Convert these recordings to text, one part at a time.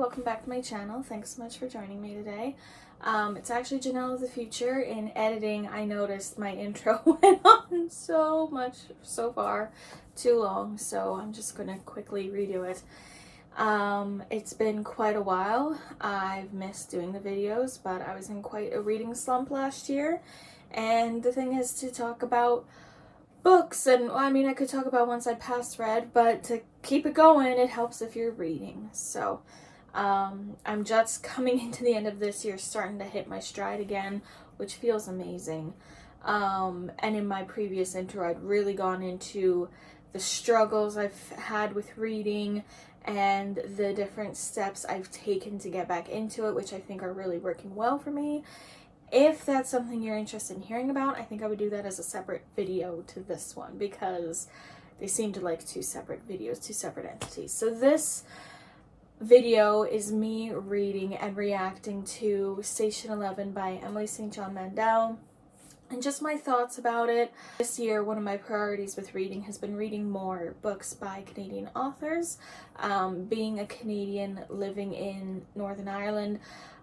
welcome back to my channel. Thanks so much for joining me today. It's actually Janelle of the future. In editing, I noticed my intro went on so far too long, so I'm just gonna quickly redo it. It's been quite a while. I've missed doing the videos, but I was in quite a reading slump last year, and the thing is to talk about books, and well, I mean, I could talk about ones I past read, but to keep it going, it helps if you're reading. So I'm just coming into the end of this year, starting to hit my stride again, which feels amazing. And in my previous intro, I'd really gone into the struggles I've had with reading and the different steps I've taken to get back into it, which I think are really working well for me. If that's something you're interested in hearing about, I think I would do that as a separate video to this one, because they seem to like two separate videos, two separate entities. So this video is me reading and reacting to Station 11 by Emily St. John Mandel, and just my thoughts about it. This year, one of my priorities with reading has been reading more books by Canadian authors. Being a Canadian living in Northern Ireland,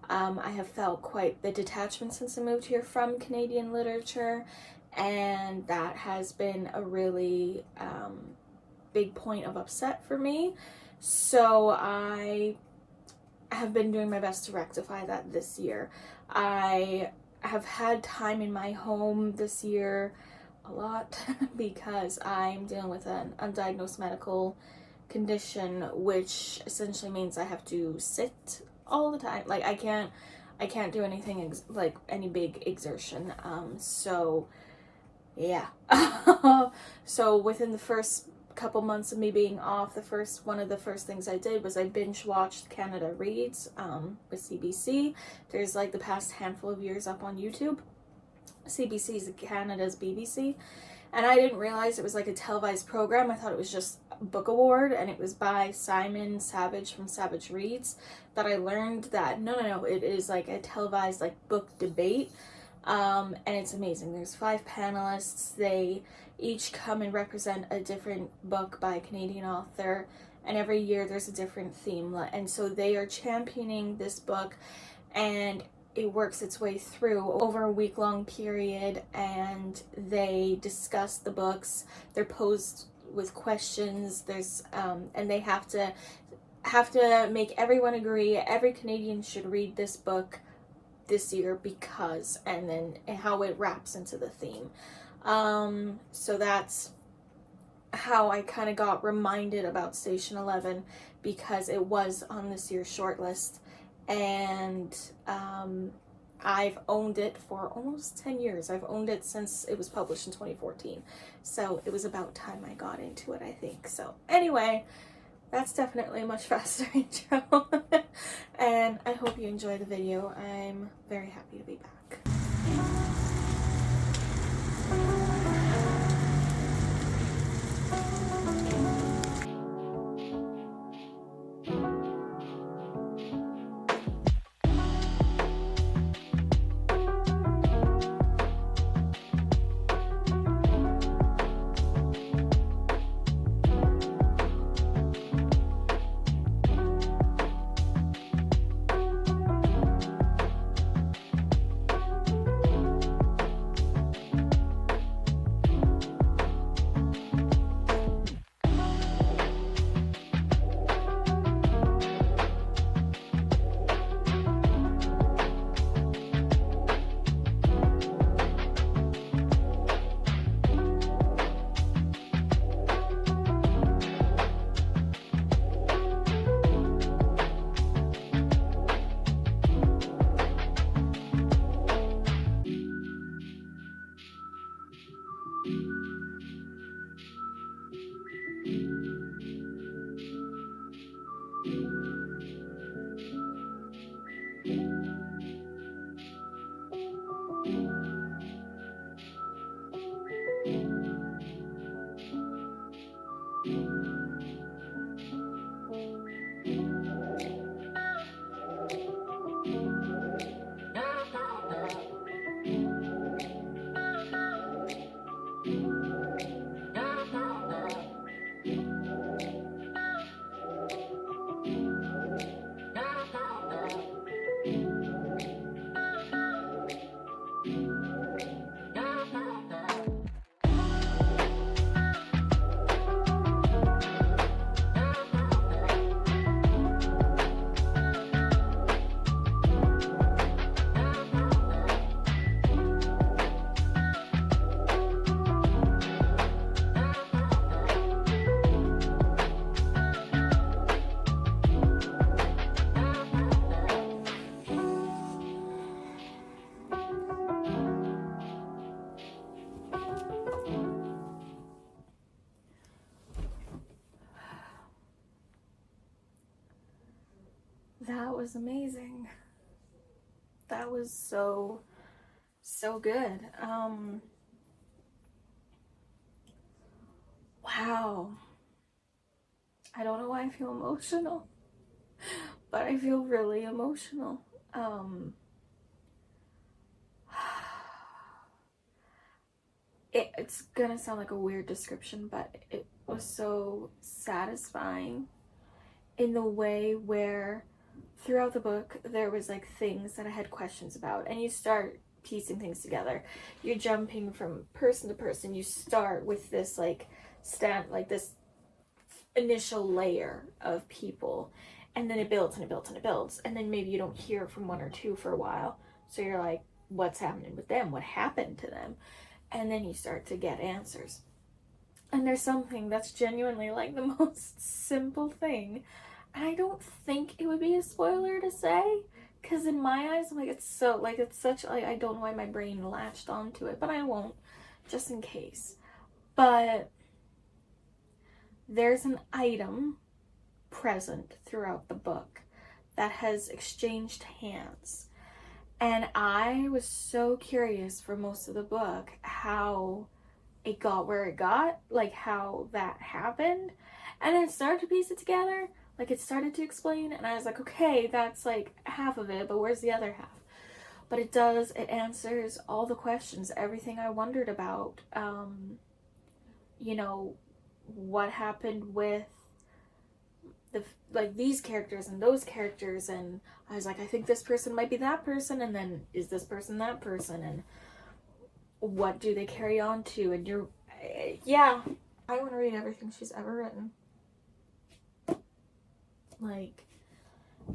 I have felt quite the detachment since I moved here from Canadian literature, and that has been a really big point of upset for me. So I have been doing my best to rectify that this year. I have had time in my home this year a lot because I'm dealing with an undiagnosed medical condition, which essentially means I have to sit all the time. Like I can't do anything like any big exertion. So yeah. So within the first couple months of me being off, one of the first things I did was I binge watched Canada Reads with CBC. There's like the past handful of years up on YouTube. CBC is Canada's BBC, and I didn't realize it was like a televised program. I thought it was just a book award, and it was by Simon Savage from Savage Reads. But I learned that no, it is like a televised like book debate, and it's amazing. There's 5 panelists. They each come and represent a different book by a Canadian author, and every year there's a different theme, and so they are championing this book, and it works its way through over a week-long period, and they discuss the books. They're posed with questions. There's and they have to make everyone agree every Canadian should read this book this year because, and then how it wraps into the theme. So that's how I kind of got reminded about Station 11, because it was on this year's shortlist, and I've owned it for almost 10 years. I've owned it since it was published in 2014, so it was about time I got into it, I think. So anyway, that's definitely a much faster intro, and I hope you enjoy the video. I'm very happy to be back. That was amazing. That was so, so good. Wow. I don't know why I feel emotional, but I feel really emotional. Um, it's gonna sound like a weird description, but it was so satisfying in the way where throughout the book there was like things that I had questions about, and you start piecing things together. You're jumping from person to person. You start with this like this initial layer of people, and then it builds and it builds and it builds, and then maybe you don't hear from one or two for a while, so you're like, what's happening with them, what happened to them? And then you start to get answers. And there's something that's genuinely like the most simple thing, and I don't think it would be a spoiler to say, because in my eyes, I'm like, it's so like, it's such like, I don't know why my brain latched onto it, but I won't, just in case. But there's an item present throughout the book that has exchanged hands. And I was so curious for most of the book how it got where it got, like how that happened. And it started to piece it together, like it started to explain, and I was like, okay, that's like half of it, but where's the other half? But it answers all the questions, everything I wondered about. You know, what happened with the like these characters and those characters, and I was like, I think this person might be that person, and then is this person that person, and what do they carry on to? And yeah, I want to read everything she's ever written. Like,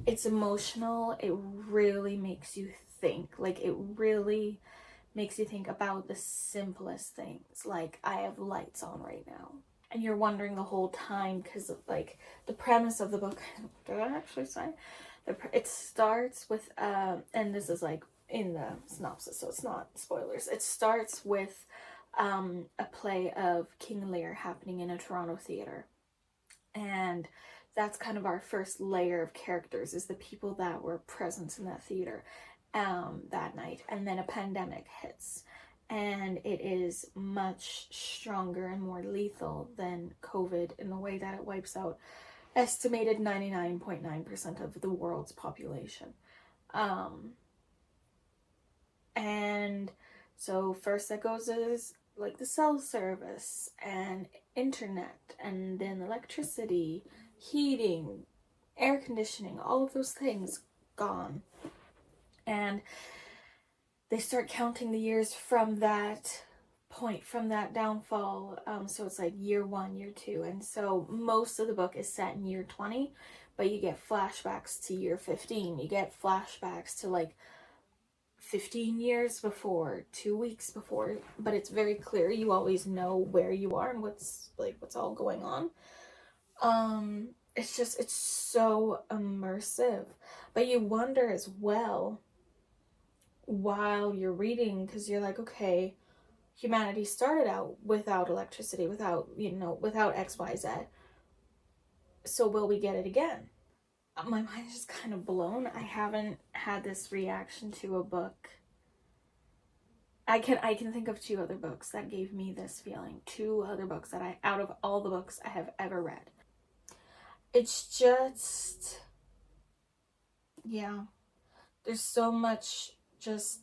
it's emotional. It really makes you think. Like, it really makes you think about the simplest things. Like, I have lights on right now, and you're wondering the whole time, because like the premise of the book, did I actually say it starts with and this is like in the synopsis, so it's not spoilers. It starts with a play of King Lear happening in a Toronto theater, and that's kind of our first layer of characters, is the people that were present in that theater that night. And then a pandemic hits, and it is much stronger and more lethal than COVID in the way that it wipes out estimated 99.9% of the world's population. And so first that goes is like the cell service and internet, and then electricity, heating, air conditioning, all of those things gone. And they start counting the years from that point, from that downfall. So it's like year 1, year 2. And so most of the book is set in year 20, but you get flashbacks to year 15. You get flashbacks to like 15 years before, 2 weeks before, but it's very clear. You always know where you are and what's all going on. It's so immersive, but you wonder as well while you're reading, because you're like, okay, humanity started out without electricity, without XYZ, so will we get it again? My mind is just kind of blown. I haven't had this reaction to a book. I can think of 2 other books that gave me this feeling. 2 other books that out of all the books I have ever read. It's just, yeah, there's so much just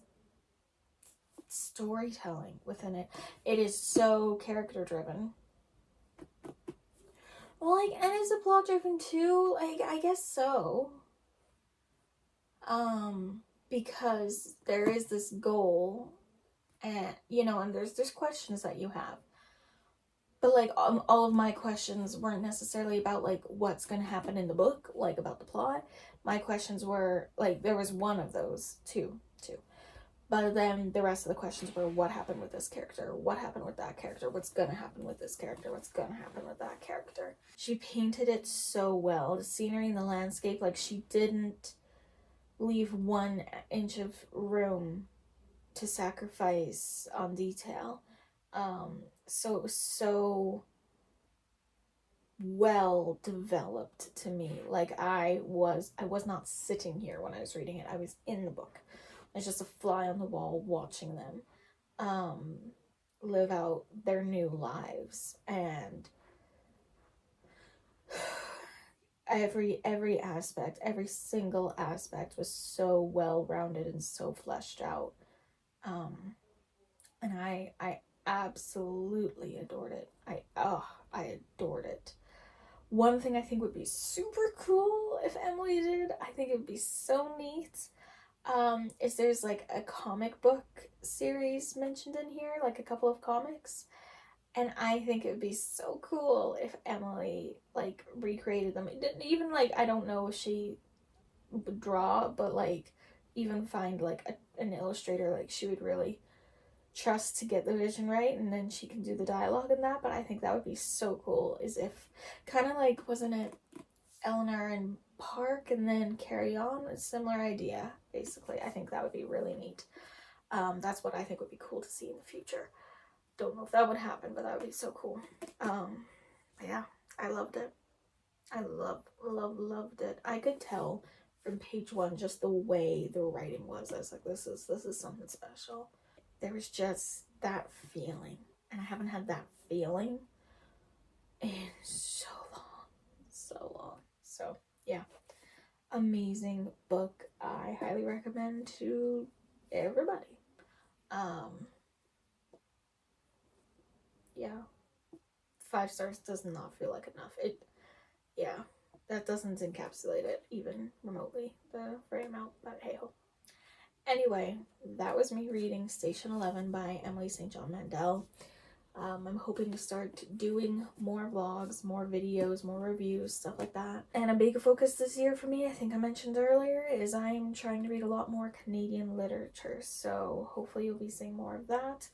storytelling within it. It is so character driven. Well, like, and is it plot driven too? Like, I guess so. Because there is this goal, and and there's questions that you have. But like all of my questions weren't necessarily about like what's going to happen in the book, like about the plot. My questions were like, there was one of those, two. But then the rest of the questions were, what happened with this character? What happened with that character? What's going to happen with this character? What's going to happen with that character? She painted it so well. The scenery and the landscape, like, she didn't leave 1 inch of room to sacrifice on detail. So it was so well developed to me. Like I was not sitting here when I was reading it. I was in the book. I was just a fly on the wall watching them live out their new lives, and every aspect, every single aspect was so well rounded and so fleshed out. And I absolutely adored it. I adored it. One thing I think would be super cool if Emily did, I think it would be so neat, is there's like a comic book series mentioned in here, like a couple of comics. And I think it would be so cool if Emily like recreated them. It didn't even like, I don't know if she would draw, but like even find like an illustrator like she would really trust to get the vision right, and then she can do the dialogue in that. But I think that would be so cool, is if kind of like, wasn't it Eleanor and Park and then Carry On, a similar idea basically. I think that would be really neat. That's what I think would be cool to see in the future. Don't know if that would happen, but that would be so cool. Yeah, I loved it. I loved it. I could tell from page one just the way the writing was. I was like, this is something special. There was just that feeling, and I haven't had that feeling in so long. So yeah, amazing book. I highly recommend to everybody. Yeah, 5 stars does not feel like enough. Yeah, that doesn't encapsulate it even remotely, the right amount, but hey ho. Anyway, that was me reading Station 11 by Emily St. John Mandel. I'm hoping to start doing more vlogs, more videos, more reviews, stuff like that. And a big focus this year for me, I think I mentioned earlier, is I'm trying to read a lot more Canadian literature. So hopefully you'll be seeing more of that.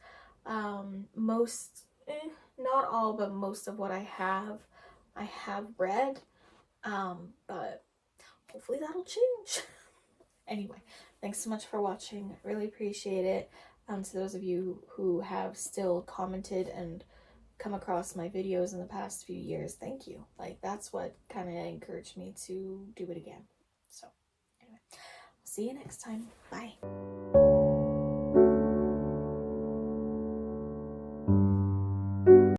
Not all, but most of what I have read. But hopefully that'll change. Anyway, thanks so much for watching. I really appreciate it. To those of you who have still commented and come across my videos in the past few years, thank you. Like, that's what kind of encouraged me to do it again. So anyway, I'll see you next time. Bye.